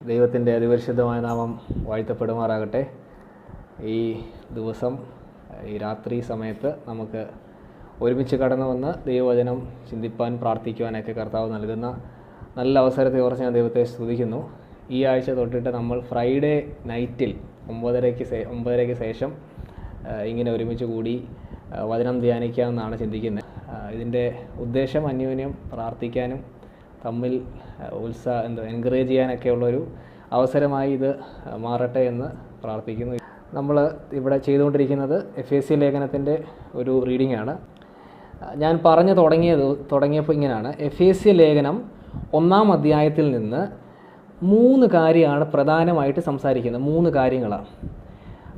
ദൈവത്തിൻ്റെ അതിപരിശുദ്ധമായ നാമം വാഴ്ത്തപ്പെടുമാറാകട്ടെ. ഈ ദിവസം ഈ രാത്രി സമയത്ത് നമുക്ക് ഒരുമിച്ച് കടന്നു വന്ന് ദൈവവചനം ചിന്തിപ്പാൻ പ്രാർത്ഥിക്കുവാനൊക്കെ കർത്താവ് നൽകുന്ന നല്ല അവസരത്തെ ഓർത്ത് ഞാൻ ദൈവത്തെ സ്തുതിക്കുന്നു. ഈ ആഴ്ച തൊട്ടിട്ട് നമ്മൾ ഫ്രൈഡേ നൈറ്റിൽ 9:30 ശേഷം ഇങ്ങനെ ഒരുമിച്ച് കൂടി വചനം ധ്യാനിക്കാമെന്നാണ് ചിന്തിക്കുന്നത്. ഇതിൻ്റെ ഉദ്ദേശം അന്യോന്യം പ്രാർത്ഥിക്കാനും തമ്മിൽ എൻകറേജ് ചെയ്യാനൊക്കെ ഉള്ളൊരു അവസരമായി ഇത് മാറട്ടെ എന്ന് പ്രാർത്ഥിക്കുന്നു. നമ്മൾ ഇവിടെ ചെയ്തുകൊണ്ടിരിക്കുന്നത് എഫേസ്യ ലേഖനത്തിൻ്റെ ഒരു റീഡിംഗ് ആണ്. ഞാൻ തുടങ്ങിയപ്പോൾ ഇങ്ങനെയാണ്. എഫേസ്യ ലേഖനം 1-ാം അധ്യായത്തിൽ നിന്ന് 3 കാര്യമാണ് പ്രധാനമായിട്ട് സംസാരിക്കുന്നത്. 3 കാര്യങ്ങളാണ്.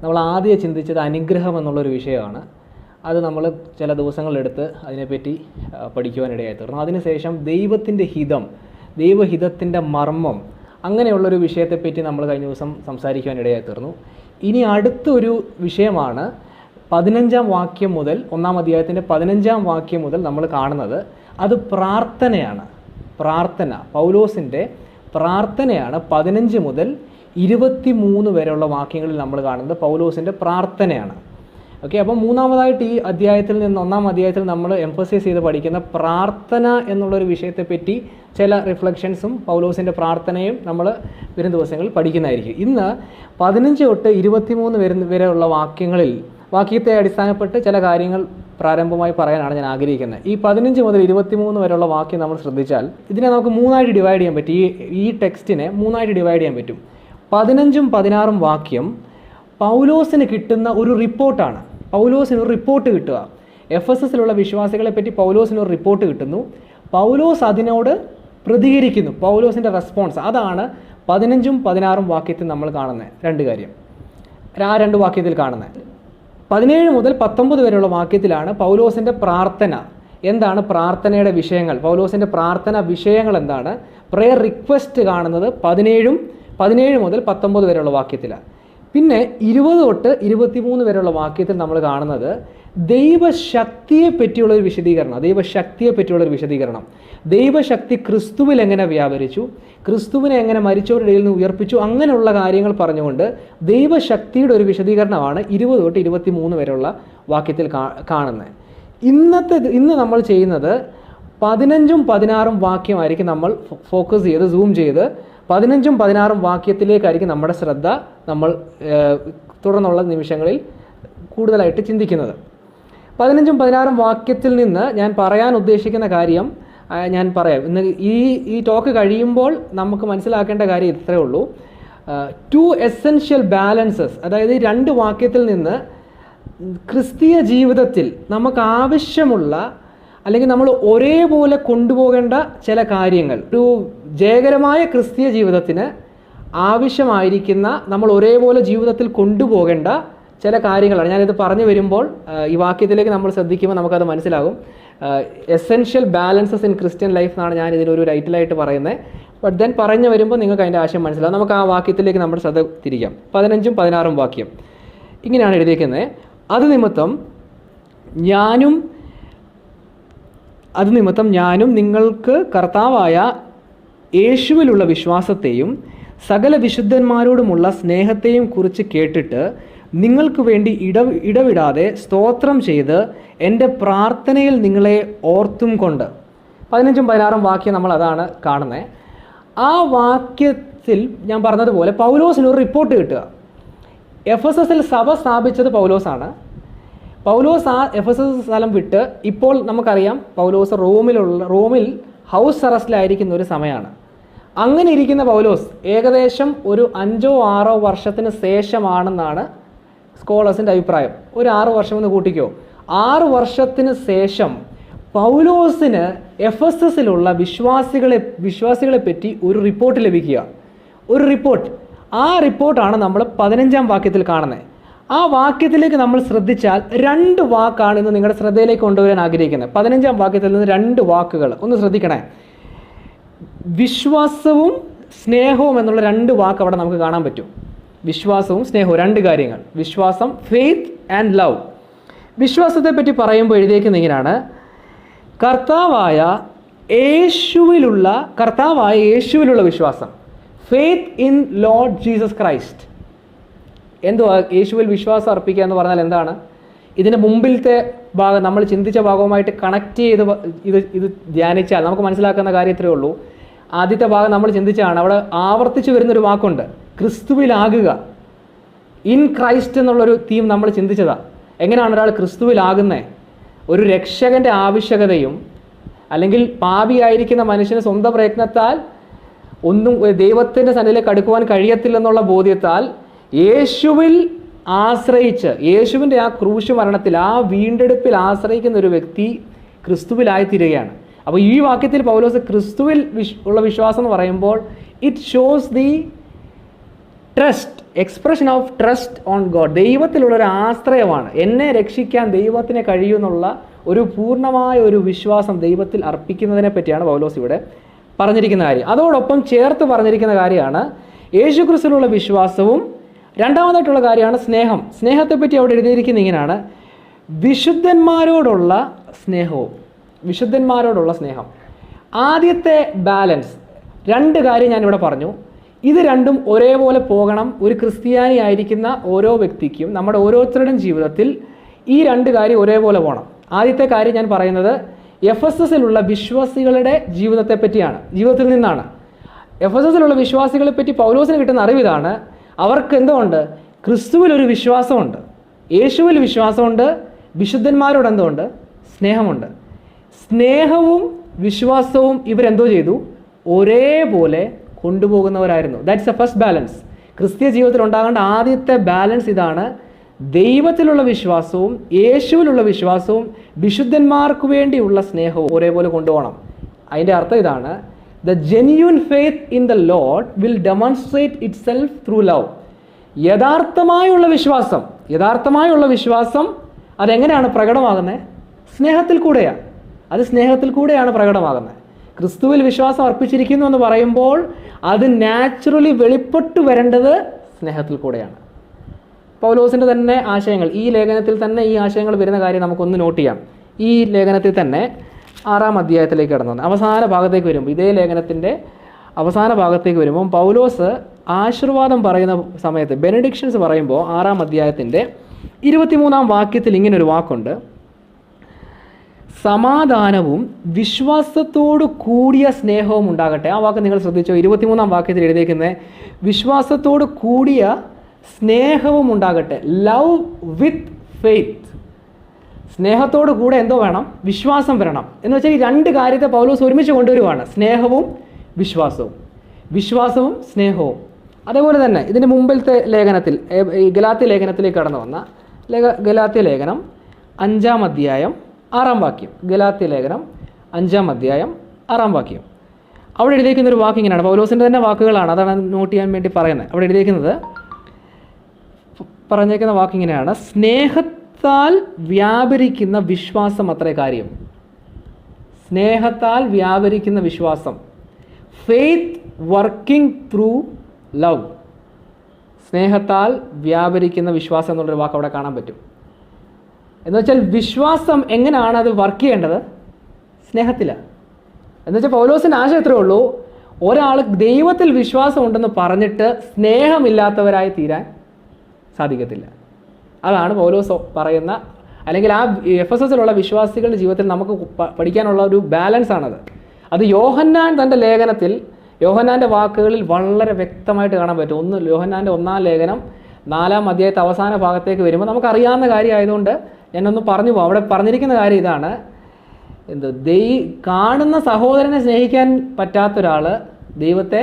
നമ്മൾ ആദ്യം ചിന്തിച്ചത് അനുഗ്രഹം എന്നുള്ളൊരു വിഷയമാണ്. അത് നമ്മൾ ചില ദിവസങ്ങളെടുത്ത് അതിനെപ്പറ്റി പഠിക്കുവാനിടയായി തീർന്നു. അതിനുശേഷം ദൈവത്തിൻ്റെ ഹിതം, ദൈവഹിതത്തിൻ്റെ മർമ്മം, അങ്ങനെയുള്ളൊരു വിഷയത്തെപ്പറ്റി നമ്മൾ കഴിഞ്ഞ ദിവസം സംസാരിക്കുവാനിടയായി തീർന്നു. ഇനി അടുത്തൊരു വിഷയമാണ് 15-ാം വാക്യം മുതൽ, 1-ാം അധ്യായത്തിൻ്റെ 15-ാം വാക്യം മുതൽ നമ്മൾ കാണുന്നത്. അത് പ്രാർത്ഥനയാണ്. പ്രാർത്ഥന, പൗലോസിൻ്റെ പ്രാർത്ഥനയാണ്. 15 മുതൽ 23 വരെയുള്ള വാക്യങ്ങളിൽ നമ്മൾ കാണുന്നത് പൗലോസിൻ്റെ പ്രാർത്ഥനയാണ്. ഓക്കെ, അപ്പം മൂന്നാമതായിട്ട് ഈ അധ്യായത്തിൽ നിന്ന് 1-ാം അധ്യായത്തിൽ നമ്മൾ എംഫസൈസ് ചെയ്ത് പഠിക്കുന്ന പ്രാർത്ഥന എന്നുള്ളൊരു വിഷയത്തെപ്പറ്റി ചില റിഫ്ലക്ഷൻസും പൗലോസിൻ്റെ പ്രാർത്ഥനയും നമ്മൾ വരും ദിവസങ്ങളിൽ പഠിക്കുന്നതായിരിക്കും. ഇന്ന് 15 തൊട്ട് 23 വരെയുള്ള വാക്യത്തെ അടിസ്ഥാനപ്പെട്ട് ചില കാര്യങ്ങൾ പ്രാരംഭമായി പറയാനാണ് ഞാൻ ആഗ്രഹിക്കുന്നത്. ഈ 15 മുതൽ 23 വരെയുള്ള വാക്യം നമ്മൾ ശ്രദ്ധിച്ചാൽ ഇതിനെ നമുക്ക് 3ആയിട്ട് ഡിവൈഡ് ചെയ്യാൻ പറ്റും. ഈ ടെക്സ്റ്റിനെ 3ആയിട്ട് ഡിവൈഡ് ചെയ്യാൻ പറ്റും. 15ഉം 16ഉം വാക്യം പൗലോസിന് കിട്ടുന്ന ഒരു റിപ്പോർട്ടാണ്. പൗലോസിന് ഒരു റിപ്പോർട്ട് കിട്ടുക. എഫെസസിലുള്ള വിശ്വാസികളെ പറ്റി പൗലോസിന് ഒരു റിപ്പോർട്ട് കിട്ടുന്നു. പൗലോസ് അതിനോട് പ്രതികരിക്കുന്നു. പൗലോസിൻ്റെ റെസ്പോൺസ്, അതാണ് 15ഉം 16ഉം വാക്യത്തിൽ നമ്മൾ കാണുന്നത്. 2 കാര്യം ആ 2 വാക്യത്തിൽ കാണുന്നത്. 17 മുതൽ 19 വരെയുള്ള വാക്യത്തിലാണ് പൗലോസിൻ്റെ പ്രാർത്ഥന. എന്താണ് പ്രാർത്ഥനയുടെ വിഷയങ്ങൾ, പൗലോസിൻ്റെ പ്രാർത്ഥന വിഷയങ്ങൾ എന്താണ്, പ്രെയർ റിക്വസ്റ്റ് കാണുന്നത് 17 മുതൽ 19 വരെയുള്ള വാക്യത്തിലാണ്. പിന്നെ 20 തൊട്ട് 23 വരെയുള്ള വാക്യത്തിൽ നമ്മൾ കാണുന്നത് ദൈവശക്തിയെ പറ്റിയുള്ളൊരു വിശദീകരണം. ദൈവശക്തി ക്രിസ്തുവിൽ എങ്ങനെ വ്യാപരിച്ചു, ക്രിസ്തുവിനെ എങ്ങനെ മരിച്ചവരുടെ ഇടയിൽ നിന്ന് ഉയർപ്പിച്ചു, അങ്ങനെയുള്ള കാര്യങ്ങൾ പറഞ്ഞുകൊണ്ട് ദൈവശക്തിയുടെ ഒരു വിശദീകരണമാണ് 20 തൊട്ട് 23 വരെയുള്ള വാക്യത്തിൽ കാണുന്നത്. ഇന്ന് നമ്മൾ ചെയ്യുന്നത് 15ഉം 16ഉം വാക്യമായിരിക്കും നമ്മൾ ഫോക്കസ് ചെയ്ത് സൂം ചെയ്ത് 15ഉം 16ഉം വാക്യത്തിലേക്കായിരിക്കും നമ്മുടെ ശ്രദ്ധ നമ്മൾ തുടർന്നുള്ള നിമിഷങ്ങളിൽ കൂടുതലായിട്ട് ചിന്തിക്കുന്നത്. 15ഉം 16ഉം വാക്യത്തിൽ നിന്ന് ഞാൻ പറയാൻ ഉദ്ദേശിക്കുന്ന കാര്യം ഞാൻ പറയാം. ഇന്ന് ഈ ടോക്ക് കഴിയുമ്പോൾ നമുക്ക് മനസ്സിലാക്കേണ്ട കാര്യം ഇത്രയേ ഉള്ളൂ. 2 എസെൻഷ്യൽ ബാലൻസസ്, അതായത് 2 വാക്യത്തിൽ നിന്ന് ക്രിസ്തീയ ജീവിതത്തിൽ നമുക്ക് ആവശ്യമുള്ള അല്ലെങ്കിൽ നമ്മൾ ഒരേപോലെ കൊണ്ടുപോകേണ്ട ചില കാര്യങ്ങൾ, ഒരു ജയകരമായ ക്രിസ്തീയ ജീവിതത്തിന് ആവശ്യമായിരിക്കുന്ന നമ്മൾ ഒരേപോലെ ജീവിതത്തിൽ കൊണ്ടുപോകേണ്ട ചില കാര്യങ്ങളാണ്. ഞാനിത് പറഞ്ഞു വരുമ്പോൾ ഈ വാക്യത്തിലേക്ക് നമ്മൾ ശ്രദ്ധിക്കുമ്പോൾ നമുക്കത് മനസ്സിലാകും. Essential balances in Christian life എന്നാണ് ഞാൻ ഇതിലൊരു ടൈറ്റിലായിട്ട് പറയുന്നത്. ബട്ട് ദെൻ പറഞ്ഞു വരുമ്പോൾ നിങ്ങൾക്ക് അതിൻ്റെ ആശയം മനസ്സിലാവും. നമുക്ക് ആ വാക്യത്തിലേക്ക് നമ്മുടെ ശ്രദ്ധ തിരിക്കാം. 15ഉം 16ഉം വാക്യം ഇങ്ങനെയാണ് എഴുതിയിരിക്കുന്നത്. അത് നിമിത്തം ഞാനും നിങ്ങൾക്ക് കർത്താവായ യേശുവിലുള്ള വിശ്വാസത്തെയും സകല വിശുദ്ധന്മാരോടുമുള്ള സ്നേഹത്തെയും കുറിച്ച് കേട്ടിട്ട് നിങ്ങൾക്ക് വേണ്ടി ഇടവിടാതെ സ്തോത്രം ചെയ്ത് എൻ്റെ പ്രാർത്ഥനയിൽ നിങ്ങളെ ഓർത്തും കൊണ്ട്. 15ഉം 16ഉം വാക്യം നമ്മൾ അതാണ് കാണുന്നത്. ആ വാക്യത്തിൽ ഞാൻ പറഞ്ഞതുപോലെ പൗലോസിന് ഒരു റിപ്പോർട്ട് കിട്ടുക. എഫെസസിൽ സഭ സ്ഥാപിച്ചത് പൗലോസാണ്. പൗലോസ് ആ എഫെസസ് സ്ഥലം വിട്ട്, ഇപ്പോൾ നമുക്കറിയാം പൗലോസ് റോമിൽ ഹൗസ് അറസ്റ്റിലായിരിക്കുന്ന ഒരു സമയമാണ്. അങ്ങനെ ഇരിക്കുന്ന പൗലോസ് ഏകദേശം ഒരു 5-6 വർഷത്തിന് ശേഷമാണെന്നാണ് സ്കോളേഴ്സിൻ്റെ അഭിപ്രായം. ഒരു 6 വർഷം എന്ന് കൂട്ടിക്കോ. 6 വർഷത്തിന് ശേഷം പൗലോസിന് എഫെസസിലുള്ള വിശ്വാസികളെ പറ്റി ഒരു റിപ്പോർട്ട് ലഭിക്കുക. ആ റിപ്പോർട്ടാണ് നമ്മൾ 15ആം വാക്യത്തിൽ കാണുന്നത്. ആ വാക്യത്തിലേക്ക് നമ്മൾ ശ്രദ്ധിച്ചാൽ 2 വാക്കാണ് ഇന്ന് നിങ്ങളുടെ ശ്രദ്ധയിലേക്ക് കൊണ്ടുവരാൻ ആഗ്രഹിക്കുന്നത്. 15ആം വാക്യത്തിൽ നിന്ന് 2 വാക്കുകൾ ഒന്ന് ശ്രദ്ധിക്കണേ. വിശ്വാസവും സ്നേഹവും എന്നുള്ള 2 വാക്ക് അവിടെ നമുക്ക് കാണാൻ പറ്റും. വിശ്വാസവും സ്നേഹവും, 2 കാര്യങ്ങൾ. വിശ്വാസം, ഫെയ്ത്ത് ആൻഡ് ലവ്. വിശ്വാസത്തെ പറ്റി പറയുമ്പോൾ എഴുതിയേക്കുന്ന ഇങ്ങനെയാണ്: കർത്താവായ യേശുവിലുള്ള വിശ്വാസം. Faith in Lord Jesus Christ. എന്തുവാ യേശുവിൽ വിശ്വാസം അർപ്പിക്കുക എന്ന് പറഞ്ഞാൽ എന്താണ്? ഇതിൻ്റെ മുമ്പിലത്തെ ഭാഗം നമ്മൾ ചിന്തിച്ച ഭാഗവുമായിട്ട് കണക്ട് ചെയ്ത് ഇത് ധ്യാനിച്ചാൽ നമുക്ക് മനസ്സിലാക്കുന്ന കാര്യത്രേ ഉള്ളൂ. ആദ്യത്തെ ഭാഗം നമ്മൾ ചിന്തിച്ചാണ്, അവിടെ ആവർത്തിച്ച് വരുന്നൊരു വാക്കുണ്ട്, ക്രിസ്തുവിലാകുക. ഇൻ ക്രൈസ്റ്റ് എന്നുള്ളൊരു തീം നമ്മൾ ചിന്തിച്ചതാണ്. എങ്ങനെയാണ് ഒരാൾ ക്രിസ്തുവിലാകുന്നത്? ഒരു രക്ഷകൻ്റെ ആവശ്യകതയും, അല്ലെങ്കിൽ പാപിയായിരിക്കുന്ന മനുഷ്യന് സ്വന്തം പ്രയത്നത്താൽ ഒന്നും ദൈവത്തിൻ്റെ സന്നിധിയിലേക്ക് അടുക്കുവാൻ കഴിയത്തില്ലെന്നുള്ള ബോധ്യത്താൽ യേശുവിൽ ആശ്രയിച്ച്, യേശുവിൻ്റെ ആ ക്രൂശ് മരണത്തിൽ, ആ വീണ്ടെടുപ്പിൽ ആശ്രയിക്കുന്ന ഒരു വ്യക്തി ക്രിസ്തുവിലായിത്തീരുകയാണ്. അപ്പോൾ ഈ വാക്യത്തിൽ പൗലോസ് ക്രിസ്തുവിൽ ഉള്ള വിശ്വാസം എന്ന് പറയുമ്പോൾ it shows the trust, expression of trust on God. ദൈവത്തിലുള്ളൊരു ആശ്രയമാണ്. എന്നെ രക്ഷിക്കാൻ ദൈവത്തിന് കഴിയുമെന്നുള്ള ഒരു പൂർണ്ണമായ ഒരു വിശ്വാസം ദൈവത്തിൽ അർപ്പിക്കുന്നതിനെ പറ്റിയാണ് പൗലോസ് ഇവിടെ പറഞ്ഞിരിക്കുന്ന കാര്യം. അതോടൊപ്പം ചേർത്ത് പറഞ്ഞിരിക്കുന്ന കാര്യമാണ് യേശു ക്രിസ്തുവിലുള്ള വിശ്വാസവും. രണ്ടാമതായിട്ടുള്ള കാര്യമാണ് സ്നേഹം. സ്നേഹത്തെപ്പറ്റി അവിടെ എഴുതിയിരിക്കുന്നത് ഇങ്ങനെയാണ്, വിശുദ്ധന്മാരോടുള്ള സ്നേഹവും. വിശുദ്ധന്മാരോടുള്ള സ്നേഹം. ആദ്യത്തെ ബാലൻസ്, രണ്ട് കാര്യം ഞാനിവിടെ പറഞ്ഞു. ഇത് രണ്ടും ഒരേപോലെ പോകണം. ഒരു ക്രിസ്ത്യാനി ആയിരിക്കുന്ന ഓരോ വ്യക്തിക്കും നമ്മുടെ ഓരോരുത്തരുടെയും ജീവിതത്തിൽ ഈ രണ്ട് കാര്യം ഒരേപോലെ പോകണം. ആദ്യത്തെ കാര്യം ഞാൻ പറയുന്നത് എഫെസസിലുള്ള വിശ്വാസികളുടെ ജീവിതത്തെ പറ്റിയാണ്, ജീവിതത്തിൽ നിന്നാണ്. എഫെസസിലുള്ള വിശ്വാസികളെ പറ്റി പൗലോസിന് കിട്ടുന്ന അറിവിതാണ്, അവർക്ക് എന്തുകൊണ്ട്? ക്രിസ്തുവിലൊരു വിശ്വാസമുണ്ട്, യേശുവിൽ വിശ്വാസമുണ്ട്, വിശുദ്ധന്മാരോട് എന്തുണ്ട്? സ്നേഹമുണ്ട്. സ്നേഹവും വിശ്വാസവും ഇവരെന്തോ ചെയ്തു? ഒരേപോലെ കൊണ്ടുപോകുന്നവരായിരുന്നു. That's a first balance. ക്രിസ്തീയ ജീവിതത്തിൽ ഉണ്ടാകേണ്ട ആദ്യത്തെ ബാലൻസ് ഇതാണ്. ദൈവത്തിലുള്ള വിശ്വാസവും യേശുവിലുള്ള വിശ്വാസവും വിശുദ്ധന്മാർക്ക് വേണ്ടിയുള്ള സ്നേഹവും ഒരേപോലെ കൊണ്ടുപോകണം. അതിൻ്റെ അർത്ഥം ഇതാണ്, the genuine faith in the Lord will demonstrate itself through love. യഥാർത്ഥമായുള്ള വിശ്വാസം അതെങ്ങനെയാണ് പ്രകടമാകുന്നത്? സ്നേഹത്തിൽ കൂടെയാണ്. അത് സ്നേഹത്തിൽ കൂടെയാണ് പ്രകടമാകുന്നത്. ക്രിസ്തുവിൽ വിശ്വാസം അർപ്പിച്ചിരിക്കുന്നു എന്ന് പറയുമ്പോൾ അത് നാച്ചുറലി വെളിപ്പെട്ടു വരേണ്ടത് സ്നേഹത്തിൽ കൂടെയാണ്. പൗലോസിൻ്റെ തന്നെ ആശയങ്ങൾ, ഈ ലേഖനത്തിൽ തന്നെ ഈ ആശയങ്ങൾ വരുന്ന കാര്യം നമുക്കൊന്ന് നോട്ട് ചെയ്യാം. ഈ ലേഖനത്തിൽ തന്നെ 6-ാം അധ്യായത്തിലേക്ക് കടന്നു അവസാന ഭാഗത്തേക്ക് വരുമ്പോൾ, ഇതേ ലേഖനത്തിൻ്റെ അവസാന ഭാഗത്തേക്ക് വരുമ്പോൾ പൗലോസ് ആശീർവാദം പറയുന്ന സമയത്ത്, ബെനഡിക്ഷൻസ് പറയുമ്പോൾ 6-ാം അധ്യായത്തിൻ്റെ 23-ാം വാക്യത്തിൽ ഇങ്ങനൊരു വാക്കുണ്ട്, സമാധാനവും വിശ്വാസത്തോടു കൂടിയ സ്നേഹവും ഉണ്ടാകട്ടെ. ആ വാക്ക് നിങ്ങൾ ശ്രദ്ധിച്ചോ? 23-ാം വാക്യത്തിൽ എഴുതിയിരിക്കുന്നത് വിശ്വാസത്തോടു കൂടിയ സ്നേഹവും ഉണ്ടാകട്ടെ. Love with faith. സ്നേഹത്തോടു കൂടെ എന്തോ വേണം? വിശ്വാസം വരണം. എന്ന് വെച്ചാൽ ഈ രണ്ട് കാര്യത്തെ പൗലോസ് ഒരുമിച്ച് കൊണ്ടുവരുവാണ്, സ്നേഹവും വിശ്വാസവും സ്നേഹവും. അതേപോലെ തന്നെ ഇതിന് മുമ്പിലത്തെ ലേഖനത്തിൽ, ഈ ഗലാത്യ ലേഖനത്തിലേക്ക് കടന്നു വന്ന ഗലാത്യ ലേഖനം 5-ാം അധ്യായം 6-ാം വാക്യം. ഗലാത്യ ലേഖനം 5-ാം അധ്യായം 6-ാം വാക്യം. അവിടെ എഴുതിയിരിക്കുന്ന ഒരു വാക്ക് ഇങ്ങനെയാണ്, പൗലോസിൻ്റെ തന്നെ വാക്കുകളാണ്, അതാണ് നോട്ട് ചെയ്യാൻ വേണ്ടി പറയുന്നത്. അവിടെ എഴുതിയിരിക്കുന്നത്, പറഞ്ഞേക്കുന്ന വാക്ക് ഇങ്ങനെയാണ്, സ്നേഹത്താൽ വ്യാപരിക്കുന്ന വിശ്വാസം അത്രേ കാര്യം. സ്നേഹത്താൽ വ്യാപരിക്കുന്ന വിശ്വാസം. Faith working through love. സ്നേഹത്താൽ വ്യാപരിക്കുന്ന വിശ്വാസം എന്നുള്ളൊരു വാക്ക് അവിടെ കാണാൻ പറ്റും. എന്ന് വെച്ചാൽ വിശ്വാസം എങ്ങനെയാണ് അത് വർക്ക് ചെയ്യേണ്ടത്? സ്നേഹത്തിലാണ്. എന്ന് വെച്ചാൽ പൗലോസിൻ്റെ ആശയം എത്രയേ ഉള്ളൂ, ഒരാൾ ദൈവത്തിൽ വിശ്വാസം ഉണ്ടെന്ന് പറഞ്ഞിട്ട് സ്നേഹമില്ലാത്തവരായി തീരാൻ സാധിക്കത്തില്ല. അതാണ് പൗലോസ് പറയുന്ന, അല്ലെങ്കിൽ ആ എഫെസസിലുള്ള വിശ്വാസികളുടെ ജീവിതത്തിൽ നമുക്ക് പഠിക്കാനുള്ള ഒരു ബാലൻസ് ആണത്. അത് യോഹന്നാൻ തൻ്റെ ലേഖനത്തിൽ, യോഹന്നാൻ്റെ വാക്കുകളിൽ വളരെ വ്യക്തമായിട്ട് കാണാൻ പറ്റും. യോഹന്നാൻ്റെ 1-ാം ലേഖനം 4-ാം അധ്യായത്തെ അവസാന ഭാഗത്തേക്ക് വരുമ്പോൾ നമുക്കറിയാവുന്ന കാര്യമായതുകൊണ്ട് ഞാനൊന്ന് പറഞ്ഞു പോകും. അവിടെ പറഞ്ഞിരിക്കുന്ന കാര്യം ഇതാണ്, കാണുന്ന സഹോദരനെ സ്നേഹിക്കാൻ പറ്റാത്തൊരാൾ ദൈവത്തെ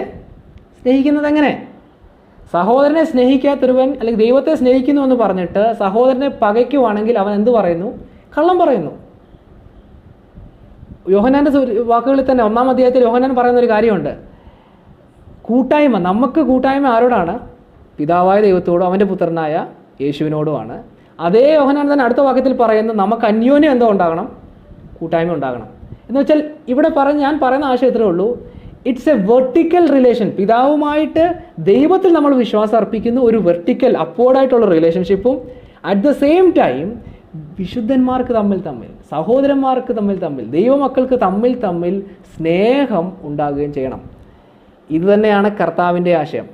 സ്നേഹിക്കുന്നത് എങ്ങനെ? സഹോദരനെ സ്നേഹിക്കാത്തൊരുവൻ, അല്ലെങ്കിൽ ദൈവത്തെ സ്നേഹിക്കുന്നു എന്ന് പറഞ്ഞിട്ട് സഹോദരനെ പകയ്ക്കുവാണെങ്കിൽ അവൻ എന്ത് പറയുന്നു? കള്ളം പറയുന്നു. യോഹന്നാൻ്റെ വാക്കുകളിൽ തന്നെ 1-ാം അധ്യായത്തിൽ യോഹന്നാൻ പറയുന്ന ഒരു കാര്യമുണ്ട്, കൂട്ടായ്മ. നമുക്ക് കൂട്ടായ്മ ആരോടാണ്? പിതാവായ ദൈവത്തോടും അവൻ്റെ പുത്രനായ യേശുവിനോടുമാണ്. അതേ യോഹന്നാൻ തന്നെ അടുത്ത വാക്യത്തിൽ പറയുന്നു, നമുക്ക് അന്യോന്യം എന്തോ ഉണ്ടാകണം? കൂട്ടായ്മ ഉണ്ടാകണം. എന്ന് വെച്ചാൽ ഇവിടെ ഞാൻ പറയുന്ന ആശയം ഇത്രയേ ഉള്ളൂ, ഇറ്റ്സ് എ വെർട്ടിക്കൽ റിലേഷൻ. പിതാവുമായിട്ട് ദൈവത്തിൽ നമ്മൾ വിശ്വാസം അർപ്പിക്കുന്ന ഒരു വെർട്ടിക്കൽ അപ്വേർഡായിട്ടുള്ള റിലേഷൻഷിപ്പും അറ്റ് ദ സെയിം ടൈം വിശുദ്ധന്മാർക്ക് തമ്മിൽ, സഹോദരന്മാർക്ക് തമ്മിൽ, ദൈവമക്കൾക്ക് തമ്മിൽ സ്നേഹം ഉണ്ടാകുകയും ചെയ്യണം. ഇത് തന്നെയാണ് കർത്താവിൻ്റെ ആശയം.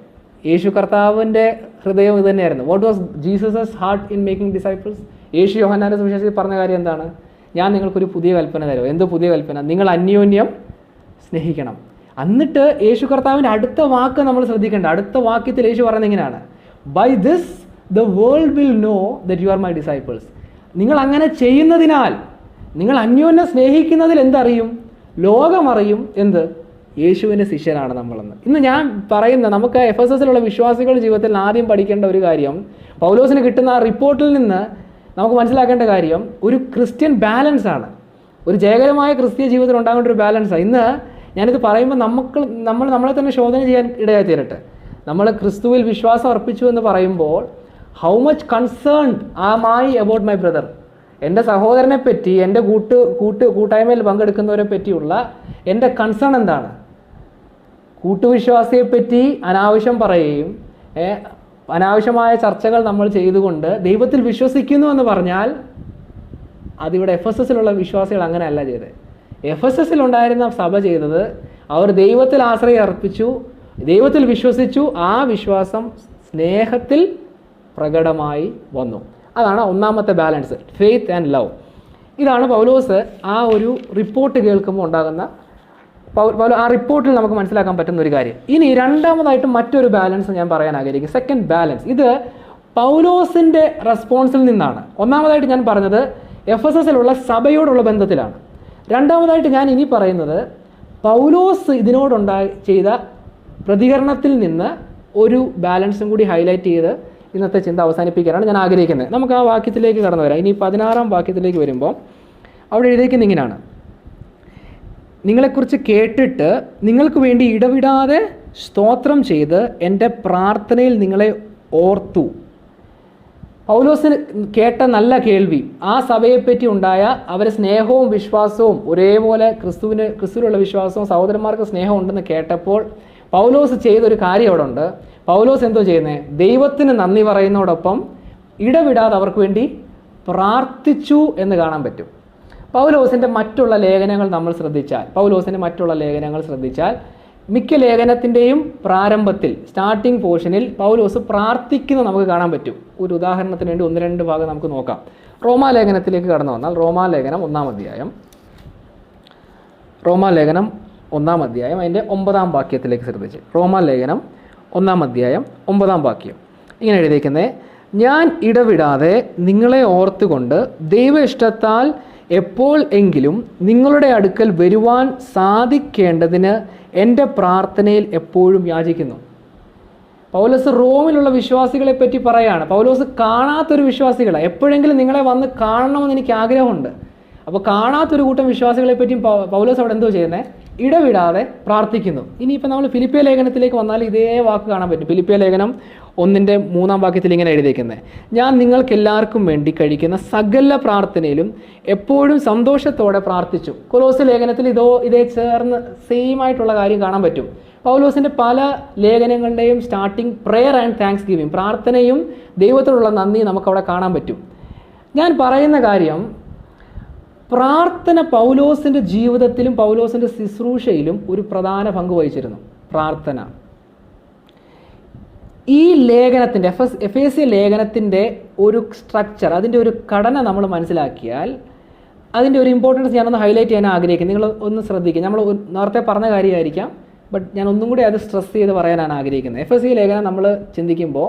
യേശു കർത്താവിൻ്റെ ഹൃദയം ഇത് തന്നെയായിരുന്നു. What was Jesus heart in making disciples? യേശു യോഹന്നാന്റെ സുവിശേഷത്തിൽ പറഞ്ഞ കാര്യം എന്താണ്? ഞാൻ നിങ്ങൾക്കൊരു പുതിയ കൽപ്പന തരും. എന്ത് പുതിയ കൽപ്പന? നിങ്ങൾ അന്യോന്യം സ്നേഹിക്കണം. എന്നിട്ട് യേശു കർത്താവിൻ്റെ അടുത്ത വാക്ക് നമ്മൾ ശ്രദ്ധിക്കേണ്ട. അടുത്ത വാക്യത്തിൽ യേശു പറയുന്നത് ഇങ്ങനെയാണ്, by this the world will know that you are my disciples. നിങ്ങൾ അങ്ങനെ ചെയ്യുന്നതിനാൽ, നിങ്ങൾ അന്യോന്യം സ്നേഹിക്കുന്നതിൽ എന്തറിയും? ലോകമറിയും എന്ത്? യേശുവിൻ്റെ ശിഷ്യരാണ് നമ്മളെന്ന്. ഇന്ന് ഞാൻ പറയുന്ന നമുക്ക് എഫെസസിലുള്ള വിശ്വാസികളുടെ ജീവിതത്തിൽ ആദ്യം പഠിക്കേണ്ട ഒരു കാര്യം, പൗലോസിന് കിട്ടുന്ന ആ റിപ്പോർട്ടിൽ നിന്ന് നമുക്ക് മനസ്സിലാക്കേണ്ട കാര്യം ഒരു ക്രിസ്ത്യൻ ബാലൻസ് ആണ്. ഒരു ജയകരമായ ക്രിസ്തീയ ജീവിതത്തിൽ ഉണ്ടാകേണ്ട ഒരു ബാലൻസാണ്. ഇന്ന് ഞാനിത് പറയുമ്പോൾ നമ്മളെ തന്നെ ശോധന ചെയ്യാൻ ഇടയായി തീരട്ടെ. നമ്മൾ ക്രിസ്തുവിൽ വിശ്വാസം അർപ്പിച്ചു എന്ന് പറയുമ്പോൾ how much concerned am I about my brother? എൻ്റെ സഹോദരനെ പറ്റി, എൻ്റെ കൂട്ടായ്മയിൽ പങ്കെടുക്കുന്നവരെ പറ്റിയുള്ള എൻ്റെ കൺസേൺ എന്താണ്? കൂട്ടുവിശ്വാസിയെപ്പറ്റി അനാവശ്യം പറയുകയും അനാവശ്യമായ ചർച്ചകൾ നമ്മൾ ചെയ്തുകൊണ്ട് ദൈവത്തിൽ വിശ്വസിക്കുന്നു എന്ന് പറഞ്ഞാൽ അതിവിടെ എഫെസസിലുള്ള വിശ്വാസികൾ അങ്ങനെയല്ല ചെയ്തത്. എഫെസസിലുണ്ടായിരുന്ന സഭ ചെയ്തത്, അവർ ദൈവത്തിൽ ആശ്രയം അർപ്പിച്ചു, ദൈവത്തിൽ വിശ്വസിച്ചു, ആ വിശ്വാസം സ്നേഹത്തിൽ പ്രകടമായി വന്നു. അതാണ് ഒന്നാമത്തെ ബാലൻസ്, ഫെയ്ത്ത് ആൻഡ് ലവ്. ഇതാണ് പൗലോസ് ആ ഒരു റിപ്പോർട്ട് കേൾക്കുമ്പോൾ ഉണ്ടാകുന്ന ആ റിപ്പോർട്ടിൽ നമുക്ക് മനസ്സിലാക്കാൻ പറ്റുന്ന ഒരു കാര്യം. ഇനി രണ്ടാമതായിട്ട് മറ്റൊരു ബാലൻസ് ഞാൻ പറയാൻ ആഗ്രഹിക്കും, സെക്കൻഡ് ബാലൻസ്. ഇത് പൗലോസിൻ്റെ റെസ്പോൺസിൽ നിന്നാണ്. ഒന്നാമതായിട്ട് ഞാൻ പറഞ്ഞത് എഫെസസിലുള്ള സഭയോടുള്ള ബന്ധത്തിലാണ്. രണ്ടാമതായിട്ട് ഞാൻ ഇനി പറയുന്നത് പൗലോസ് ചെയ്ത പ്രതികരണത്തിൽ നിന്ന് ഒരു ബാലൻസും കൂടി ഹൈലൈറ്റ് ചെയ്ത് ഇന്നത്തെ ചിന്ത അവസാനിപ്പിക്കാനാണ് ഞാൻ ആഗ്രഹിക്കുന്നത്. നമുക്ക് ആ വാക്യത്തിലേക്ക് കടന്നു വരാം. ഇനി 16-ാം വാക്യത്തിലേക്ക് വരുമ്പോൾ അവിടെ എഴുതിയിരിക്കുന്നത് ഇങ്ങനെയാണ്, നിങ്ങളെക്കുറിച്ച് കേട്ടിട്ട് നിങ്ങൾക്ക് വേണ്ടി ഇടവിടാതെ സ്തോത്രം ചെയ്ത് എൻ്റെ പ്രാർത്ഥനയിൽ നിങ്ങളെ ഓർത്തു. പൗലോസിന് കേട്ട നല്ല കേൾവി, ആ സഭയെപ്പറ്റി ഉണ്ടായ അവരെ സ്നേഹവും വിശ്വാസവും ഒരേപോലെ ക്രിസ്തുവിലുള്ള വിശ്വാസവും സഹോദരന്മാർക്ക് സ്നേഹം ഉണ്ടെന്ന് കേട്ടപ്പോൾ പൗലോസ് ചെയ്തൊരു കാര്യം അവിടെ ഉണ്ട്. പൗലോസ് എന്തോ ചെയ്യുന്നത്? ദൈവത്തിന് നന്ദി പറയുന്നതോടൊപ്പം ഇടവിടാതെ അവർക്ക് വേണ്ടി പ്രാർത്ഥിച്ചു എന്ന് കാണാൻ പറ്റും. പൗലോസിൻ്റെ മറ്റുള്ള ലേഖനങ്ങൾ നമ്മൾ ശ്രദ്ധിച്ചാൽ മിക്ക ലേഖനത്തിൻ്റെയും പ്രാരംഭത്തിൽ സ്റ്റാർട്ടിംഗ് പോർഷനിൽ പൗലോസ് പ്രാർത്ഥിക്കുന്നത് നമുക്ക് കാണാൻ പറ്റും. ഒരു ഉദാഹരണത്തിന് വേണ്ടി 1-2 ഭാഗം നമുക്ക് നോക്കാം. റോമാലേഖനത്തിലേക്ക് കടന്നു വന്നാൽ റോമാലേഖനം 1-ാം അധ്യായം അതിൻ്റെ 9-ാം വാക്യത്തിലേക്ക് ശ്രദ്ധിച്ച്. റോമാലേഖനം 1-ാം അധ്യായം 9-ാം വാക്യം ഇങ്ങനെ എഴുതിയിരിക്കുന്നത്, ഞാൻ ഇടവിടാതെ നിങ്ങളെ ഓർത്തുകൊണ്ട് ദൈവ ഇഷ്ടത്താൽ എപ്പോൾ എങ്കിലും നിങ്ങളുടെ അടുക്കൽ വരുവാൻ സാധിക്കേണ്ടതിന് എൻ്റെ പ്രാർത്ഥനയിൽ എപ്പോഴും യാചിക്കുന്നു. പൗലോസ് റോമിലുള്ള വിശ്വാസികളെ പറ്റി പറയാണ്. പൗലോസ് കാണാത്തൊരു വിശ്വാസികളാണ്. എപ്പോഴെങ്കിലും നിങ്ങളെ വന്ന് കാണണമെന്ന് എനിക്ക് ആഗ്രഹമുണ്ട്. അപ്പോൾ കാണാത്തൊരു കൂട്ടം വിശ്വാസികളെ പറ്റിയും പൗലോസ് അവിടെ എന്തോ ചെയ്യുന്നത്? ഇടവിടാതെ പ്രാർത്ഥിക്കുന്നു. ഇനിയിപ്പോൾ നമ്മൾ ഫിലിപ്പിയ ലേഖനത്തിലേക്ക് വന്നാൽ ഇതേ വാക്ക് കാണാൻ പറ്റും. ഫിലിപ്പിയ ലേഖനം 1-3 വാക്യത്തിൽ ഇങ്ങനെ എഴുതിയിരിക്കുന്നത്, ഞാൻ നിങ്ങൾക്കെല്ലാവർക്കും വേണ്ടി കഴിക്കുന്ന സകല പ്രാർത്ഥനയിലും എപ്പോഴും സന്തോഷത്തോടെ പ്രാർത്ഥിച്ചു. കൊലോസ് ലേഖനത്തിൽ ഇതേ ചേർന്ന് സെയിം ആയിട്ടുള്ള കാര്യം കാണാൻ പറ്റും. പൗലോസിൻ്റെ പല ലേഖനങ്ങളുടെയും starting prayer and thanksgiving, പ്രാർത്ഥനയും ദൈവത്തോടുള്ള നന്ദി നമുക്കവിടെ കാണാൻ പറ്റും. ഞാൻ പറയുന്ന കാര്യം, പ്രാർത്ഥന പൗലോസിൻ്റെ ജീവിതത്തിലും പൗലോസിൻ്റെ ശുശ്രൂഷയിലും ഒരു പ്രധാന പങ്ക് വഹിച്ചിരുന്നു. പ്രാർത്ഥന ഈ ലേഖനത്തിൻ്റെ എഫേസ്യ ലേഖനത്തിൻ്റെ ഒരു സ്ട്രക്ചർ, അതിൻ്റെ ഒരു ഘടന നമ്മൾ മനസ്സിലാക്കിയാൽ അതിൻ്റെ ഒരു ഇമ്പോർട്ടൻസ് ഞാനൊന്ന് ഹൈലൈറ്റ് ചെയ്യാൻ ആഗ്രഹിക്കുന്നു. നിങ്ങൾ ഒന്ന് ശ്രദ്ധിക്കുക. നമ്മൾ നേരത്തെ പറഞ്ഞ കാര്യമായിരിക്കാം, ബട്ട് ഞാൻ ഒന്നും കൂടി അത് സ്ട്രെസ് ചെയ്ത് പറയാനാണ് ആഗ്രഹിക്കുന്നത്. എഫേസ്യ ലേഖനം നമ്മൾ ചിന്തിക്കുമ്പോൾ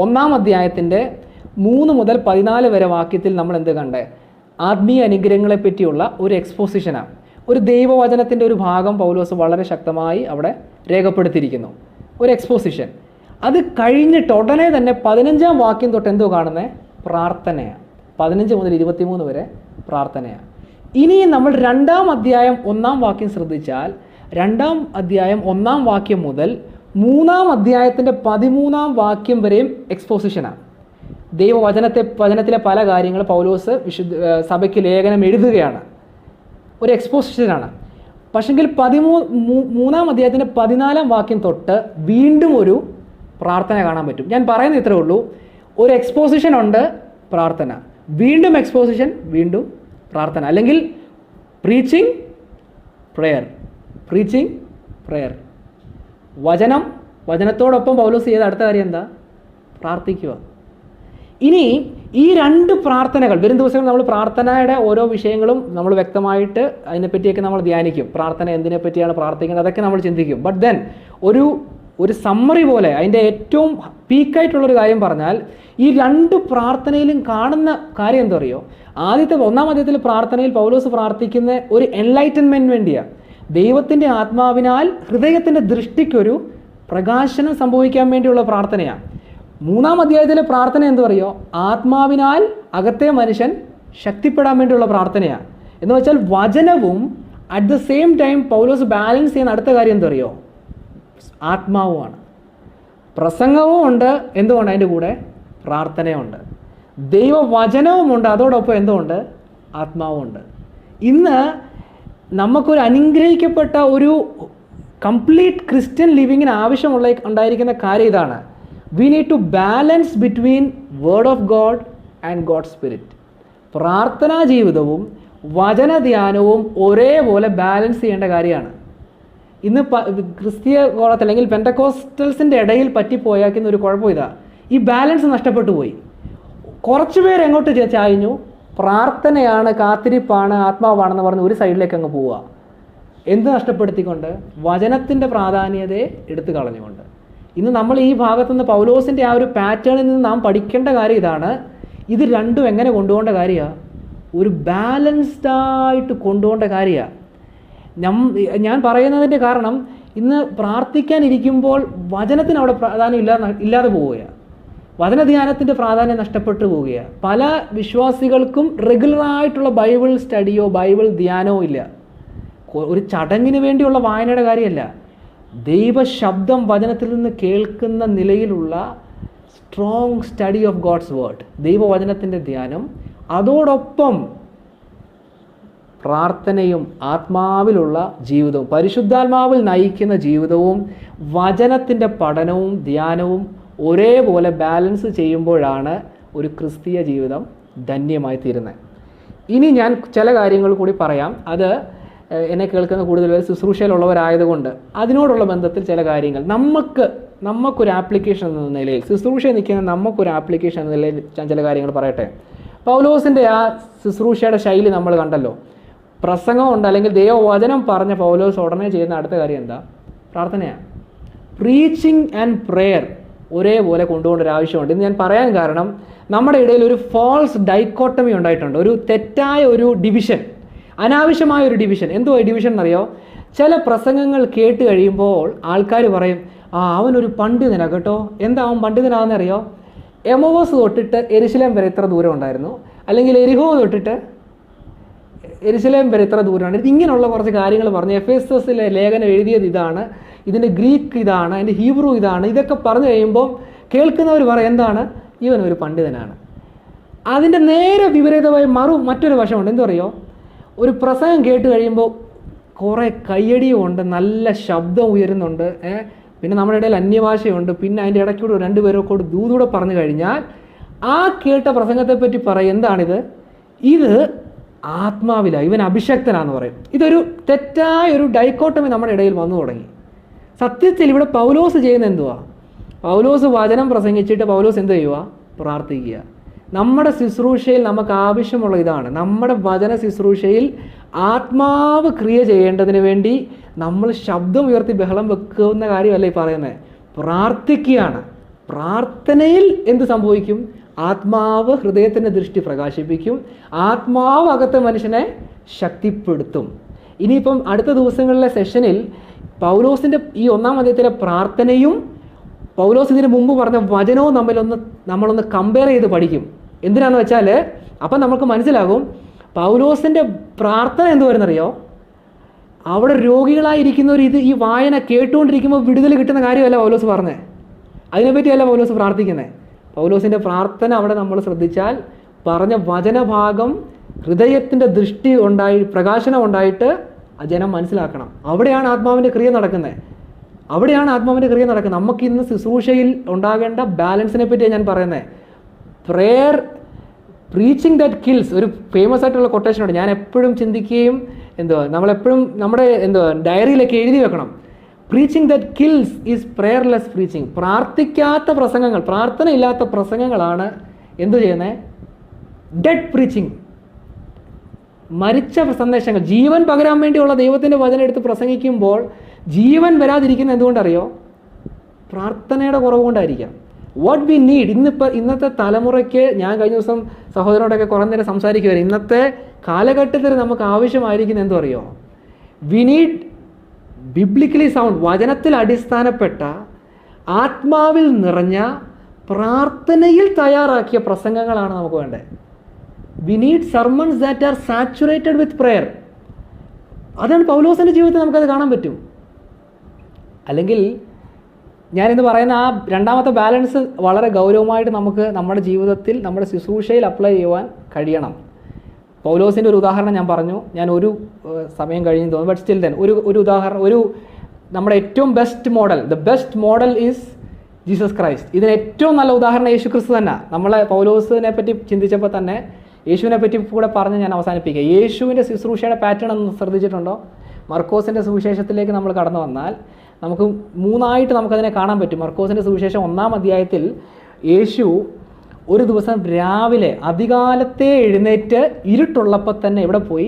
1-ാം അധ്യായത്തിൻ്റെ 3 മുതൽ 14 വരെ വാക്യത്തിൽ നമ്മൾ എന്ത് കണ്ടേ? ആത്മീയ അനുഗ്രഹങ്ങളെ പറ്റിയുള്ള ഒരു എക്സ്പോസിഷനാണ്. ഒരു ദൈവവചനത്തിൻ്റെ ഒരു ഭാഗം പൗലോസ് വളരെ ശക്തമായി അവിടെ രേഖപ്പെടുത്തിയിരിക്കുന്നു, ഒരു എക്സ്പോസിഷൻ. അത് കഴിഞ്ഞിട്ട് ഉടനെ തന്നെ 15-ാം വാക്യം തൊട്ട് എന്തോ കാണുന്നത്? പ്രാർത്ഥനയാണ്. 15 മുതൽ 23 വരെ പ്രാർത്ഥനയാണ്. ഇനി നമ്മൾ 2-ാം അധ്യായം 1-ാം വാക്യം ശ്രദ്ധിച്ചാൽ 2-ാം അധ്യായം 1-ാം വാക്യം മുതൽ 3-ാം അധ്യായത്തിൻ്റെ 13-ാം വാക്യം വരെയും എക്സ്പോസിഷനാണ്. വചനത്തിലെ പല കാര്യങ്ങൾ പൗലോസ് സഭയ്ക്ക് ലേഖനം എഴുതുകയാണ്, ഒരു എക്സ്പോസിഷനാണ്. പക്ഷെങ്കിൽ 3-ാം അധ്യായത്തിൻ്റെ 14-ാം വാക്യം തൊട്ട് വീണ്ടും ഒരു പ്രാർത്ഥന കാണാൻ പറ്റും. ഞാൻ പറയുന്നത് ഇത്രേ ഉള്ളൂ, ഒരു എക്സ്പോസിഷൻ ഉണ്ട്, പ്രാർത്ഥന, വീണ്ടും എക്സ്പോസിഷൻ, വീണ്ടും പ്രാർത്ഥന, അല്ലെങ്കിൽ പ്രീച്ചിങ് പ്രേയർ. വചനത്തോടൊപ്പം പൗലോസ് ചെയ്ത അടുത്ത കാര്യം എന്താ? പ്രാർത്ഥിക്കുക. ഇനി ഈ രണ്ട് പ്രാർത്ഥനകൾ വരും ദിവസങ്ങളിൽ നമ്മൾ പ്രാർത്ഥനയുടെ ഓരോ വിഷയങ്ങളും നമ്മൾ വ്യക്തമായിട്ട് അതിനെപ്പറ്റിയൊക്കെ നമ്മൾ ധ്യാനിക്കും. പ്രാർത്ഥന എന്തിനെ പറ്റിയാണ് പ്രാർത്ഥിക്കുന്നത് അതൊക്കെ നമ്മൾ ചിന്തിക്കും. ബട്ട് ദെൻ ഒരു സമ്മറി പോലെ അതിൻ്റെ ഏറ്റവും പീക്കായിട്ടുള്ളൊരു കാര്യം പറഞ്ഞാൽ ഈ രണ്ട് പ്രാർത്ഥനയിലും കാണുന്ന കാര്യം എന്താ പറയുക? ഒന്നാം അധ്യായത്തിൽ പ്രാർത്ഥനയിൽ പൗലോസ് പ്രാർത്ഥിക്കുന്ന ഒരു എൻലൈറ്റൻമെൻറ്റ് വേണ്ടിയാണ്. ദൈവത്തിൻ്റെ ആത്മാവിനാൽ ഹൃദയത്തിൻ്റെ ദൃഷ്ടിക്കൊരു പ്രകാശനം സംഭവിക്കാൻ വേണ്ടിയുള്ള പ്രാർത്ഥനയാണ്. മൂന്നാം അധ്യായത്തിലെ പ്രാർത്ഥന എന്ത് പറയുമോ? ആത്മാവിനാൽ അകത്തെ മനുഷ്യൻ ശക്തിപ്പെടാൻ വേണ്ടിയുള്ള പ്രാർത്ഥനയാണ്. എന്ന് വെച്ചാൽ വചനവും at the same time Paulose balance ചെയ്യുന്ന അടുത്ത കാര്യം എന്ത് പറയുമോ? ആത്മാവുമാണ്. പ്രസംഗവും ഉണ്ട്, എന്തുകൊണ്ട് അതിൻ്റെ കൂടെ പ്രാർത്ഥനയുണ്ട്. ദൈവവചനവുമുണ്ട്, അതോടൊപ്പം എന്തുകൊണ്ട്? ആത്മാവുമുണ്ട്. ഇന്ന് നമുക്കൊരു അനുഗ്രഹിക്കപ്പെട്ട ഒരു കംപ്ലീറ്റ് ക്രിസ്ത്യൻ ലിവിങ്ങിന് ഉണ്ടായിരിക്കുന്ന കാര്യം ഇതാണ്. We need to balance between word of God and God spirit. പ്രാർത്ഥനാ ജീവിതവും വചനധ്യാനവും ഒരേപോലെ ബാലൻസ് ചെയ്യേണ്ട കാര്യമാണ്. ഇന്ന് ക്രിസ്തീയ കോളത്തിൽ അല്ലെങ്കിൽ പെന്തക്കോസ്റ്റൽസിൻ്റെ ഇടയിൽ പറ്റിപ്പോയാക്കുന്ന ഒരു കുഴപ്പം ഇതാ, ഈ ബാലൻസ് നഷ്ടപ്പെട്ടു പോയി. കുറച്ച് പേര് എങ്ങോട്ട് ചായഞ്ഞു? പ്രാർത്ഥനയാണ്, കാത്തിരിപ്പാണ്, ആത്മാവാണെന്ന് പറഞ്ഞ് ഒരു സൈഡിലേക്ക് അങ്ങ് പോവുക. എന്ത് നഷ്ടപ്പെടുത്തിക്കൊണ്ട്? വചനത്തിൻ്റെ പ്രാധാന്യതയെ എടുത്തു കളഞ്ഞുകൊണ്ട്. ഇന്ന് നമ്മൾ ഈ ഭാഗത്തുനിന്ന് പൗലോസിൻ്റെ ആ ഒരു പാറ്റേണിൽ നിന്ന് നാം പഠിക്കേണ്ട കാര്യം ഇതാണ്. ഇത് രണ്ടും എങ്ങനെ കൊണ്ടുപോകേണ്ട കാര്യമാണ്? ഒരു ബാലൻസ്ഡായിട്ട് കൊണ്ടുപോകേണ്ട കാര്യമാണ്. ഞാൻ പറയുന്നതിൻ്റെ കാരണം ഇന്ന് പ്രാർത്ഥിക്കാനിരിക്കുമ്പോൾ വചനത്തിന് അവിടെ പ്രാധാന്യം ഇല്ലാതെ പോവുകയാണ്. വചനധ്യാനത്തിൻ്റെ പ്രാധാന്യം നഷ്ടപ്പെട്ടു പോവുകയാണ്. പല വിശ്വാസികൾക്കും റെഗുലറായിട്ടുള്ള ബൈബിൾ സ്റ്റഡിയോ ബൈബിൾ ധ്യാനമോ ഇല്ല. ഒരു ചടങ്ങിന് വേണ്ടിയുള്ള വായനയുടെ കാര്യമല്ല, ദൈവശബ്ദം വചനത്തിൽ നിന്ന് കേൾക്കുന്ന നിലയിലുള്ള strong study of God's word, ദൈവവചനത്തിൻ്റെ ധ്യാനം, അതോടൊപ്പം പ്രാർത്ഥനയും ആത്മാവിലുള്ള ജീവിതവും പരിശുദ്ധാത്മാവിൽ നയിക്കുന്ന ജീവിതവും വചനത്തിൻ്റെ പഠനവും ധ്യാനവും ഒരേപോലെ ബാലൻസ് ചെയ്യുമ്പോഴാണ് ഒരു ക്രിസ്തീയ ജീവിതം ധന്യമായി തീരുന്നത്. ഇനി ഞാൻ ചില കാര്യങ്ങൾ കൂടി പറയാം. അത് എന്നെ കേൾക്കുന്ന കൂടുതൽ പേര് ശുശ്രൂഷയിലുള്ളവരായതുകൊണ്ട് അതിനോടുള്ള ബന്ധത്തിൽ ചില കാര്യങ്ങൾ നമുക്കൊരു ആപ്ലിക്കേഷൻ എന്ന നിലയിൽ, ശുശ്രൂഷയിൽ നിൽക്കുന്ന നമുക്കൊരു ആപ്ലിക്കേഷൻ എന്ന നിലയിൽ ഞാൻ ചില കാര്യങ്ങൾ പറയട്ടെ. പൗലോസിൻ്റെ ആ ശുശ്രൂഷയുടെ ശൈലി നമ്മൾ കണ്ടല്ലോ. പ്രസംഗമുണ്ട്, അല്ലെങ്കിൽ ദൈവവചനം പറഞ്ഞ പൗലോസ് ഉടനെ ചെയ്യുന്ന അടുത്ത കാര്യം എന്താ? പ്രാർത്ഥനയാണ്. പ്രീച്ചിങ് ആൻഡ് പ്രെയർ ഒരേപോലെ കൊണ്ടുപോകേണ്ട ഒരു ആവശ്യമുണ്ട്. ഇന്ന് ഞാൻ പറയാൻ കാരണം നമ്മുടെ ഇടയിൽ ഒരു ഫാൾസ് ഡൈക്കോട്ടമി ഉണ്ടായിട്ടുണ്ട്. ഒരു തെറ്റായ ഒരു ഡിവിഷൻ, അനാവശ്യമായ ഒരു ഡിവിഷൻ. എന്തോ ഡിവിഷൻ എന്നറിയോ? ചില പ്രസംഗങ്ങൾ കേട്ട് കഴിയുമ്പോൾ ആൾക്കാർ പറയും, അവനൊരു പണ്ഡിതനാണ് കേട്ടോ. എന്താ അവൻ പണ്ഡിതനാണെന്നറിയോ? എമോവസ് തൊട്ടിട്ട് എരുശലേം വരെ ഇത്ര ദൂരം ഉണ്ടായിരുന്നു, അല്ലെങ്കിൽ എരിഹോ തൊട്ടിട്ട് എരുശലേം വരെ ഇത്ര ദൂരമാണ്. ഇങ്ങനെയുള്ള കുറച്ച് കാര്യങ്ങൾ പറഞ്ഞ് എഫേസസിലെ ലേഖനം എഴുതിയത് ഇതാണ്, ഇതിൻ്റെ ഗ്രീക്ക് ഇതാണ്, അതിൻ്റെ ഹീബ്രു ഇതാണ്, ഇതൊക്കെ പറഞ്ഞു കഴിയുമ്പോൾ കേൾക്കുന്നവർ പറയും എന്താണ്? ഇവനൊരു പണ്ഡിതനാണ്. അതിൻ്റെ നേരെ വിപരീതമായി മറ്റൊരു വശമുണ്ട്. എന്തു പറയുമോ? ഒരു പ്രസംഗം കേട്ട് കഴിയുമ്പോൾ കുറേ കയ്യടിയുമുണ്ട്, നല്ല ശബ്ദം ഉയരുന്നുണ്ട്, പിന്നെ നമ്മുടെ ഇടയിൽ അന്യഭാഷയുണ്ട്, പിന്നെ അതിൻ്റെ ഇടയ്ക്കൂടെ രണ്ടുപേരൊക്കെ ദൂതൂടെ പറഞ്ഞു കഴിഞ്ഞാൽ ആ കേട്ട പ്രസംഗത്തെപ്പറ്റി പറയും എന്താണിത്? ഇത് ആത്മാവിലാണ്, ഇവൻ അഭിഷക്തനാന്ന് പറയും. ഇതൊരു തെറ്റായ ഒരു ഡൈക്കോട്ടമി നമ്മുടെ ഇടയിൽ വന്നു തുടങ്ങി. സത്യത്തിൽ ഇവിടെ പൗലോസ് ചെയ്യുന്ന എന്തുവാ? പൗലോസ് വചനം പ്രസംഗിച്ചിട്ട് പൗലോസ് എന്ത് ചെയ്യുക? പ്രാർത്ഥിക്കുക. നമ്മുടെ ശുശ്രൂഷയിൽ നമുക്ക് ആവശ്യമുള്ള ഇതാണ്. നമ്മുടെ വചന ശുശ്രൂഷയിൽ ആത്മാവ് ക്രിയ ചെയ്യേണ്ടതിന് വേണ്ടി നമ്മൾ ശബ്ദം ഉയർത്തി ബഹളം വെക്കുന്ന കാര്യമല്ല ഈ പറയുന്നത്. പ്രാർത്ഥിക്കുകയാണ്. പ്രാർത്ഥനയിൽ എന്ത് സംഭവിക്കും? ആത്മാവ് ഹൃദയത്തിൻ്റെ ദൃഷ്ടി പ്രകാശിപ്പിക്കും. ആത്മാവ് അകത്തെ മനുഷ്യനെ ശക്തിപ്പെടുത്തും. ഇനിയിപ്പം അടുത്ത ദിവസങ്ങളിലെ സെഷനിൽ പൗലോസിൻ്റെ ഈ ഒന്നാം അധ്യായത്തിലെ പ്രാർത്ഥനയും പൗലോസ് ഇതിന് മുമ്പ് പറഞ്ഞ വചനവും നമ്മളൊന്ന് കമ്പയർ ചെയ്ത് പഠിക്കും. എന്തിനാന്ന് വെച്ചാൽ അപ്പം നമുക്ക് മനസ്സിലാകും പൗലോസിൻ്റെ പ്രാർത്ഥന എന്ത് വരുന്നറിയോ? അവിടെ രോഗികളായിരിക്കുന്നവർ ഈ വായന കേട്ടുകൊണ്ടിരിക്കുമ്പോൾ വിടുതൽ കിട്ടുന്ന കാര്യമല്ല പൗലോസ് പറഞ്ഞത്. അതിനെപ്പറ്റിയല്ല പൗലോസ് പ്രാർത്ഥിക്കുന്നത്. പൗലോസിൻ്റെ പ്രാർത്ഥന അവിടെ നമ്മൾ ശ്രദ്ധിച്ചാൽ പറഞ്ഞ വചനഭാഗം ഹൃദയത്തിൻ്റെ ദൃഷ്ടി പ്രകാശനം ഉണ്ടായിട്ട് ആ ജനം മനസ്സിലാക്കണം. അവിടെയാണ് ആത്മാവിൻ്റെ ക്രിയ നടക്കുന്നത്. നമുക്കിന്ന് ശുശ്രൂഷയിൽ ഉണ്ടാകേണ്ട ബാലൻസിനെ പറ്റിയാണ് ഞാൻ പറയുന്നത്. പ്രെയർ പ്രീച്ചിങ് ദാറ്റ് കിൽസ്, ഒരു ഫേമസ് ആയിട്ടുള്ള കൊട്ടേഷനുണ്ട്. ഞാൻ എപ്പോഴും ചിന്തിക്കുകയും നമ്മളെപ്പോഴും നമ്മുടെ ഡയറിയിലൊക്കെ എഴുതി വെക്കണം. Preaching that kills is prayerless preaching. പ്രാർത്ഥിക്കാത്ത പ്രസംഗങ്ങൾ, പ്രാർത്ഥനയില്ലാത്ത പ്രസംഗങ്ങളാണ് എന്തു ചെയ്യുന്നത്? Dead preaching. മരിച്ച സന്ദേശങ്ങൾ, ജീവൻ പകരാൻ വേണ്ടിയുള്ള ദൈവത്തിൻ്റെ വചനം എടുത്ത് പ്രസംഗിക്കുമ്പോൾ ജീവൻ വരാതിരിക്കുന്ന എന്തുകൊണ്ടറിയോ? പ്രാർത്ഥനയുടെ കുറവ് കൊണ്ടായിരിക്കാം. വാട്ട് വി നീഡ്, ഇന്നത്തെ തലമുറയ്ക്ക്, ഞാൻ കഴിഞ്ഞ ദിവസം സഹോദരനോടൊക്കെ കുറേ നേരം സംസാരിക്കുമായിരുന്നു, ഇന്നത്തെ കാലഘട്ടത്തിൽ നമുക്ക് ആവശ്യമായിരിക്കുന്ന എന്തോ അറിയോ? വി നീഡ് ബിബ്ലിക്കലി സൗണ്ട്, വചനത്തിൽ അടിസ്ഥാനപ്പെട്ട, ആത്മാവിൽ നിറഞ്ഞ, പ്രാർത്ഥനയിൽ തയ്യാറാക്കിയ പ്രസംഗങ്ങളാണ് നമുക്ക് വേണ്ടത്. We need സർമൺസ് that are saturated with prayer. അതാണ് പൗലോസിൻ്റെ ജീവിതത്തിൽ നമുക്കത് കാണാൻ പറ്റും. അല്ലെങ്കിൽ ഞാനിന്ന് പറയുന്ന ആ രണ്ടാമത്തെ ബാലൻസ് വളരെ ഗൗരവമായിട്ട് നമുക്ക് നമ്മുടെ ജീവിതത്തിൽ, നമ്മുടെ ശുശ്രൂഷയിൽ അപ്ലൈ ചെയ്യുവാൻ കഴിയണം. പൗലോസിൻ്റെ ഒരു ഉദാഹരണം ഞാൻ പറഞ്ഞു, ഞാൻ ഒരു സമയം കഴിഞ്ഞ് തോന്നുന്നു, ബട്ട് സ്റ്റിൽ ദെൻ ഒരു ഉദാഹരണം, നമ്മുടെ ഏറ്റവും best model, the best model is Jesus Christ. ഇതിന് ഏറ്റവും നല്ല ഉദാഹരണം യേശു ക്രിസ്തു തന്നെ. നമ്മളെ പൗലോസിനെ പറ്റി ചിന്തിച്ചപ്പോൾ തന്നെ യേശുവിനെ പറ്റി കൂടെ പറഞ്ഞ് ഞാൻ അവസാനിപ്പിക്കുക. യേശുവിൻ്റെ ശുശ്രൂഷയുടെ പാറ്റേൺ ഒന്ന് ശ്രദ്ധിച്ചിട്ടുണ്ടോ? മർക്കോസിൻ്റെ സുവിശേഷത്തിലേക്ക് നമ്മൾ കടന്നു വന്നാൽ നമുക്ക് മൂന്നായിട്ട് നമുക്കതിനെ കാണാൻ പറ്റും. മർക്കോസിൻ്റെ സുവിശേഷം 1-ാം അധ്യായത്തിൽ യേശു ഒരു ദിവസം രാവിലെ അതികാലത്തെ എഴുന്നേറ്റ് ഇരുട്ടുള്ളപ്പോൾ തന്നെ ഇവിടെ പോയി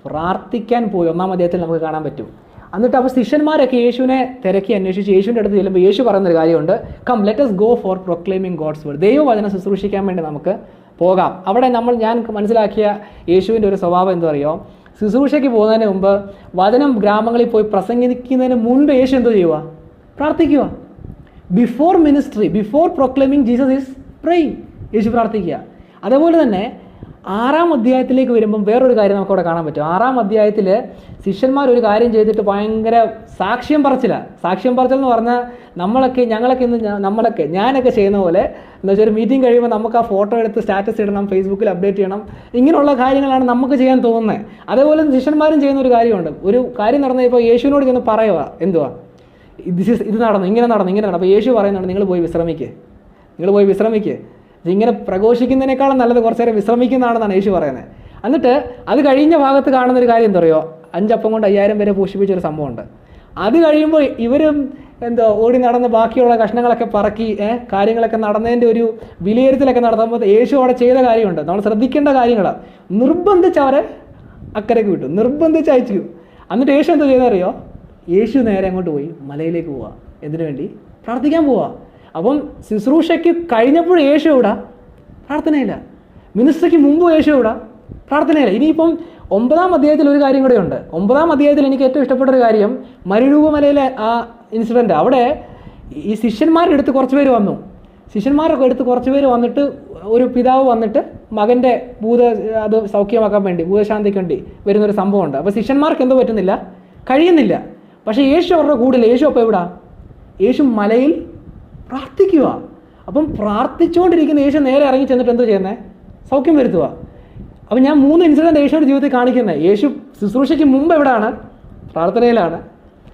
പ്രാർത്ഥിക്കാൻ പോയി. 1-ാം അധ്യായത്തിൽ നമുക്ക് കാണാൻ പറ്റും. എന്നിട്ട് അപ്പോൾ ശിഷ്യന്മാരൊക്കെ യേശുവിനെ തിരക്കി അന്വേഷിച്ച് യേശുവിൻ്റെ അടുത്ത് ചെല്ലുമ്പോൾ യേശു പറയുന്നൊരു കാര്യമുണ്ട്, come let us go for proclaiming God's word. ദൈവവചനം ശുശ്രൂഷിക്കാൻ വേണ്ടി നമുക്ക് പോകാം. അവിടെ ഞാൻ മനസ്സിലാക്കിയ യേശുവിൻ്റെ ഒരു സ്വഭാവം എന്താ പറയുക? ശുശ്രൂഷയ്ക്ക് പോകുന്നതിന് മുമ്പ്, വചനം ഗ്രാമങ്ങളിൽ പോയി പ്രസംഗിക്കുന്നതിന് മുൻപ് യേശു എന്തോ ചെയ്യുക? പ്രാർത്ഥിക്കുക. Before ministry, before proclaiming Jesus is praying. യേശു പ്രാർത്ഥിക്കുക. അതേപോലെ തന്നെ 6-ാം അധ്യായത്തിലേക്ക് വരുമ്പം വേറൊരു കാര്യം നമുക്കവിടെ കാണാൻ പറ്റും. 6-ാം അധ്യായത്തിൽ ശിഷ്യന്മാർ ഒരു കാര്യം ചെയ്തിട്ട് ഭയങ്കര സാക്ഷ്യം പറച്ചില്ല. സാക്ഷ്യം പറച്ചിൽ എന്ന് പറഞ്ഞാൽ ഞാനൊക്കെ ചെയ്യുന്ന പോലെ, എന്താ വെച്ചാൽ ഒരു മീറ്റിംഗ് കഴിയുമ്പോൾ നമുക്ക് ആ ഫോട്ടോ എടുത്ത് സ്റ്റാറ്റസ് ഇടണം, ഫേസ്ബുക്കിൽ അപ്ഡേറ്റ് ചെയ്യണം, ഇങ്ങനെയുള്ള കാര്യങ്ങളാണ് നമുക്ക് ചെയ്യാൻ തോന്നുന്നത്. അതേപോലെ ശിഷ്യന്മാരും ചെയ്യുന്ന ഒരു കാര്യമുണ്ട്. ഒരു കാര്യം നടന്നത് ഇപ്പോൾ യേശുവിനോട് ചെന്ന് പറയുക, എന്തുവാ ഇത് നടന്നു, ഇങ്ങനെ നടന്നു. അപ്പോൾ യേശു പറയുന്നുണ്ട്, നിങ്ങൾ പോയി വിശ്രമിക്കുക. ഇങ്ങനെ പ്രഘോഷിക്കുന്നതിനേക്കാളും നല്ലത് കുറച്ച് നേരം വിശ്രമിക്കുന്നതാണെന്നാണ് യേശു പറയുന്നത്. എന്നിട്ട് അത് കഴിഞ്ഞ ഭാഗത്ത് കാണുന്നൊരു കാര്യം എന്താ പറയുക? 5 അപ്പം കൊണ്ട് 5000 പേരെ പോഷിപ്പിച്ചൊരു സംഭവമുണ്ട്. അത് കഴിയുമ്പോൾ ഇവരും ഓടി നടന്ന് ബാക്കിയുള്ള കഷ്ണങ്ങളൊക്കെ പറക്കി കാര്യങ്ങളൊക്കെ നടന്നതിൻ്റെ ഒരു വിലയിരുത്തലൊക്കെ നടത്തുമ്പോൾ യേശു അവിടെ ചെയ്ത കാര്യമുണ്ട്. നമ്മൾ ശ്രദ്ധിക്കേണ്ട കാര്യങ്ങളാണ്. നിർബന്ധിച്ച് അവരെ അക്കരയ്ക്ക് വിട്ടു, നിർബന്ധിച്ച് അയച്ചു. എന്നിട്ട് യേശു എന്താ ചെയ്തറിയോ? യേശു നേരെ അങ്ങോട്ട് പോയി മലയിലേക്ക് പോവുക. എന്തിനു വേണ്ടി? പ്രാർത്ഥിക്കാൻ പോവുക. അപ്പം ശുശ്രൂഷയ്ക്ക് കഴിഞ്ഞപ്പോൾ യേശു ഇവിടെ പ്രാർത്ഥനയില്ല, മിനിസ്ട്രിക്ക് മുമ്പ് യേശു ഇവിടെ പ്രാർത്ഥനയില്ല. ഇനിയിപ്പം 9-ാം അധ്യായത്തിൽ ഒരു കാര്യം കൂടെ ഉണ്ട്. 9-ാം അധ്യായത്തിൽ എനിക്ക് ഏറ്റവും ഇഷ്ടപ്പെട്ട ഒരു കാര്യം മരുരൂപമലയിലെ ആ ഇൻസിഡൻറ്റ്. അവിടെ ഈ ശിഷ്യന്മാരുടെ അടുത്ത് കുറച്ച് പേര് വന്നിട്ട് ഒരു പിതാവ് വന്നിട്ട് മകൻ്റെ അത് സൗഖ്യമാക്കാൻ വേണ്ടി, ഭൂതശാന്തിക്ക് വേണ്ടി വരുന്നൊരു സംഭവമുണ്ട്. അപ്പോൾ ശിഷ്യന്മാർക്ക് എന്തോ പറ്റുന്നില്ല, കഴിയുന്നില്ല. പക്ഷേ യേശു അവരുടെ കൂടില്ല. യേശു അപ്പോൾ എവിടാ? യേശു മലയിൽ പ്രാർത്ഥിക്കുക. അപ്പം പ്രാർത്ഥിച്ചുകൊണ്ടിരിക്കുന്ന യേശു നേരെ ഇറങ്ങി ചെന്നിട്ട് എന്തോ ചെയ്യുന്നത്? സൗഖ്യം വരുത്തുക. അപ്പം ഞാൻ 3 ഇൻസിഡൻറ്റ് യേശുവിൻ്റെ ജീവിതത്തിൽ കാണിക്കുന്നത്. യേശു ശുശ്രൂഷയ്ക്ക് മുമ്പ് എവിടെയാണ്? പ്രാർത്ഥനയിലാണ്.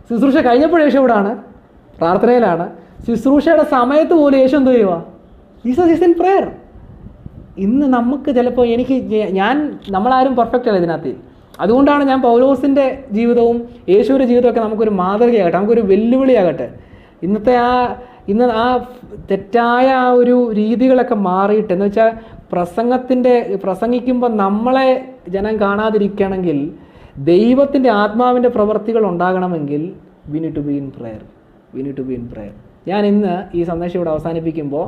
ശുശ്രൂഷ കഴിഞ്ഞപ്പോൾ യേശു എവിടെയാണ്? പ്രാർത്ഥനയിലാണ്. ശുശ്രൂഷയുടെ സമയത്ത് പോലും യേശു എന്തോ ചെയ്യുക? Jesus is in prayer. ഇന്ന് നമുക്ക് ചിലപ്പോൾ നമ്മളാരും പെർഫെക്റ്റ് അല്ല ഇതിനകത്ത്. അതുകൊണ്ടാണ് ഞാൻ പൗലോസിൻ്റെ ജീവിതവും യേശുവിൻ്റെ ജീവിതമൊക്കെ നമുക്കൊരു മാതൃകയാകട്ടെ, നമുക്കൊരു വെല്ലുവിളിയാകട്ടെ. ഇന്ന് ആ തെറ്റായ ആ ഒരു രീതികളൊക്കെ മാറിയിട്ട്, എന്ന് വെച്ചാൽ പ്രസംഗിക്കുമ്പോൾ നമ്മളെ ജനം കാണാതിരിക്കണമെങ്കിൽ, ദൈവത്തിൻ്റെ ആത്മാവിൻ്റെ പ്രവൃത്തികൾ ഉണ്ടാകണമെങ്കിൽ we need to be in prayer. ഞാൻ ഇന്ന് ഈ സന്ദേശം ഇവിടെ അവസാനിപ്പിക്കുമ്പോൾ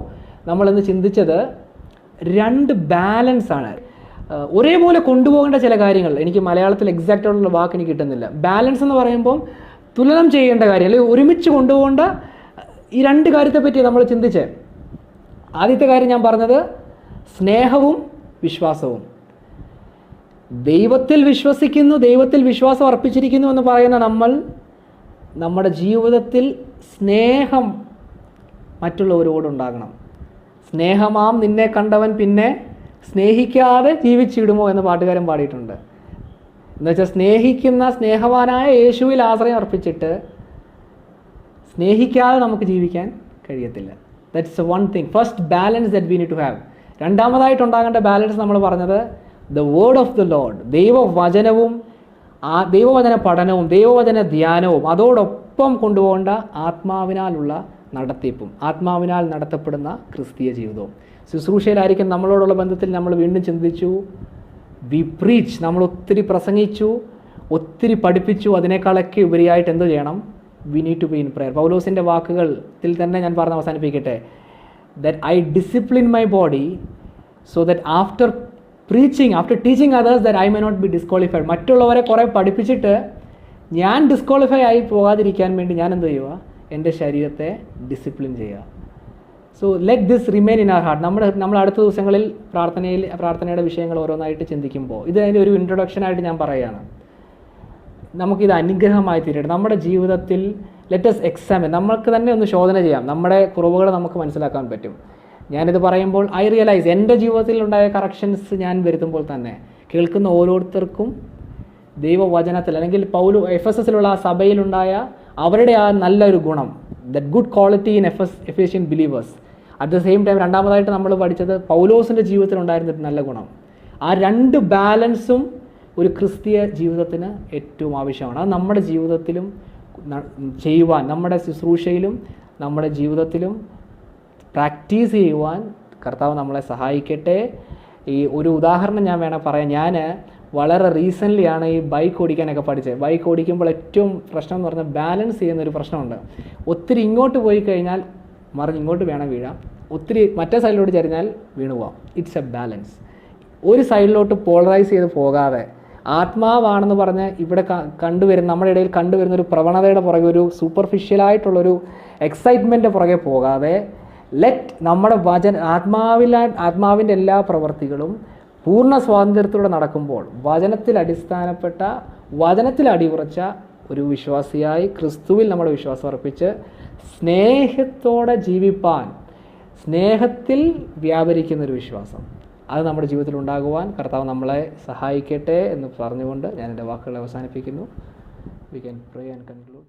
നമ്മളിന്ന് ചിന്തിച്ചത് 2 ബാലൻസ് ആണ്. ഒരേപോലെ കൊണ്ടുപോകേണ്ട ചില കാര്യങ്ങൾ, എനിക്ക് മലയാളത്തിൽ എക്സാക്റ്റ് ആയിട്ടുള്ള വാക്ക് എനിക്ക് കിട്ടുന്നില്ല. ബാലൻസ് എന്ന് പറയുമ്പം തുലനം ചെയ്യേണ്ട കാര്യം, അല്ലെങ്കിൽ ഒരുമിച്ച് കൊണ്ടുപോകേണ്ട ഈ 2 കാര്യത്തെപ്പറ്റി നമ്മൾ ചിന്തിച്ച്. ആദ്യത്തെ കാര്യം ഞാൻ പറഞ്ഞത് സ്നേഹവും വിശ്വാസവും. ദൈവത്തിൽ വിശ്വസിക്കുന്നു, ദൈവത്തിൽ വിശ്വാസം അർപ്പിച്ചിരിക്കുന്നു എന്ന് പറയുന്ന നമ്മുടെ ജീവിതത്തിൽ സ്നേഹം മറ്റുള്ളവരോടുണ്ടാകണം. സ്നേഹമാം നിന്നെ കണ്ടവൻ പിന്നെ സ്നേഹിക്കാതെ ജീവിച്ചിടുമോ എന്ന് പാട്ടുകാരൻ പാടിയിട്ടുണ്ട്. എന്നുവെച്ചാൽ സ്നേഹവാനായ യേശുവിൽ ആശ്രയം അർപ്പിച്ചിട്ട് സ്നേഹിക്കാതെ നമുക്ക് ജീവിക്കാൻ കഴിയത്തില്ല. That's one thing, first balance that we need to have. രണ്ടാമതായിട്ടുണ്ടാകേണ്ട ബാലൻസ് നമ്മൾ പറഞ്ഞത് the word of the Lord, ദൈവവചനവും ദൈവവചന പഠനവും ദൈവവചന ധ്യാനവും അതോടൊപ്പം ഒപ്പം കൊണ്ടുപോകേണ്ട ആത്മാവിനാലുള്ള നടത്തിപ്പും ആത്മാവിനാൽ നടത്തപ്പെടുന്ന ക്രിസ്തീയ ജീവിതവും. ശുശ്രൂഷയിലായിരിക്കും നമ്മളോടുള്ള ബന്ധത്തിൽ നമ്മൾ വീണ്ടും ചിന്തിച്ചു, വി പ്രീച്ച്, നമ്മൾ ഒത്തിരി പ്രസംഗിച്ചു, ഒത്തിരി പഠിപ്പിച്ചു, അതിനേക്കാളൊക്കെ ഉപരിയായിട്ട് എന്ത് ചെയ്യണം? We need to be in prayer. പൗലോസിൻ്റെ വാക്കുകളിൽ തന്നെ ഞാൻ പറഞ്ഞ് അവസാനിപ്പിക്കട്ടെ. That I discipline my body so that after teaching others that I may not be disqualified. മറ്റുള്ളവരെ കുറേ പഠിപ്പിച്ചിട്ട് ഞാൻ ഡിസ്ക്വാളിഫൈ ആയി പോകാതിരിക്കാൻ വേണ്ടി ഞാൻ എന്ത് ചെയ്യുക? എൻ്റെ ശരീരത്തെ ഡിസിപ്ലിൻ ചെയ്യുക. So let this remain in our heart. നമ്മൾ അടുത്ത ദിവസങ്ങളിൽ പ്രാർത്ഥനയുടെ വിഷയങ്ങൾ ഓരോന്നായിട്ട് ചിന്തിക്കുമ്പോൾ ഇത് അതിൻ്റെ ഒരു ഇൻട്രൊഡക്ഷനായിട്ട് ഞാൻ പറയുകയാണ്. നമുക്കിത് അനുഗ്രഹമായി തീരട്ടെ. നമ്മുടെ ജീവിതത്തിൽ ലെറ്റസ് എക്സാമിൻ, നമ്മൾക്ക് തന്നെ ഒന്ന് ശോധന ചെയ്യാം. നമ്മുടെ കുറവുകൾ നമുക്ക് മനസ്സിലാക്കാൻ പറ്റും. ഞാനിത് പറയുമ്പോൾ ഐ റിയലൈസ് എൻ്റെ ജീവിതത്തിൽ ഉണ്ടായ കറക്ഷൻസ് ഞാൻ വരുത്തുമ്പോൾ തന്നെ കേൾക്കുന്ന ഓരോരുത്തർക്കും ദൈവവചനത്തിൽ അല്ലെങ്കിൽ എഫെസസിലുള്ള ആ സഭയിലുണ്ടായ അവരുടെ ആ നല്ലൊരു ഗുണം, that good quality in Ephesian believers. At the same time രണ്ടാമതായിട്ട് നമ്മൾ പഠിച്ചത് പൗലോസിൻ്റെ ജീവിതത്തിൽ ഉണ്ടായിരുന്നൊരു നല്ല ഗുണം. ആ രണ്ട് ബാലൻസും ഒരു ക്രിസ്തീയ ജീവിതത്തിന് ഏറ്റവും ആവശ്യമാണ്. അത് നമ്മുടെ ജീവിതത്തിലും ചെയ്യുവാൻ, നമ്മുടെ ശുശ്രൂഷയിലും നമ്മുടെ ജീവിതത്തിലും പ്രാക്ടീസ് ചെയ്യുവാൻ കർത്താവ് നമ്മളെ സഹായിക്കട്ടെ. ഈ ഒരു ഉദാഹരണം ഞാൻ വേണം പറയാം. ഞാൻ വളരെ റീസെൻ്റ്ലിയാണ് ഈ ബൈക്ക് ഓടിക്കാനൊക്കെ പഠിച്ചത്. ബൈക്ക് ഓടിക്കുമ്പോൾ ഏറ്റവും പ്രശ്നം എന്ന് പറഞ്ഞാൽ ബാലൻസ് ചെയ്യുന്നൊരു പ്രശ്നമുണ്ട്. ഒത്തിരി ഇങ്ങോട്ട് പോയി കഴിഞ്ഞാൽ മറിഞ്ഞ് ഇങ്ങോട്ട് വേണം വീഴാം, ഒത്തിരി മറ്റേ സൈഡിലോട്ട് ചരിഞ്ഞാൽ വീണു പോവാം. It's A balance. ഒരു സൈഡിലോട്ട് പോളറൈസ് ചെയ്ത് പോകാതെ ആത്മാവാണെന്ന് പറഞ്ഞ് ഇവിടെ നമ്മുടെ ഇടയിൽ കണ്ടുവരുന്ന ഒരു പ്രവണതയുടെ പുറകെ, ഒരു സൂപ്പർഫിഷ്യലായിട്ടുള്ളൊരു എക്സൈറ്റ്മെൻറ്റ് പുറകെ പോകാതെ ലെറ്റ് നമ്മുടെ ആത്മാവിൻ്റെ എല്ലാ പ്രവൃത്തികളും പൂർണ്ണ സ്വാതന്ത്ര്യത്തോടെ നടക്കുമ്പോൾ വചനത്തിൽ അടിയുറച്ച ഒരു വിശ്വാസിയായി ക്രിസ്തുവിൽ നമ്മുടെ വിശ്വാസം അർപ്പിച്ച് സ്നേഹത്തോടെ ജീവിപ്പാൻ, സ്നേഹത്തിൽ വ്യാപരിക്കുന്നൊരു വിശ്വാസം, അത് നമ്മുടെ ജീവിതത്തിൽ ഉണ്ടാകുവാൻ കർത്താവ് നമ്മളെ സഹായിക്കട്ടെ എന്ന് പറഞ്ഞുകൊണ്ട് ഞാൻ എൻ്റെ വാക്കുകൾ അവസാനിപ്പിക്കുന്നു. We can pray and conclude.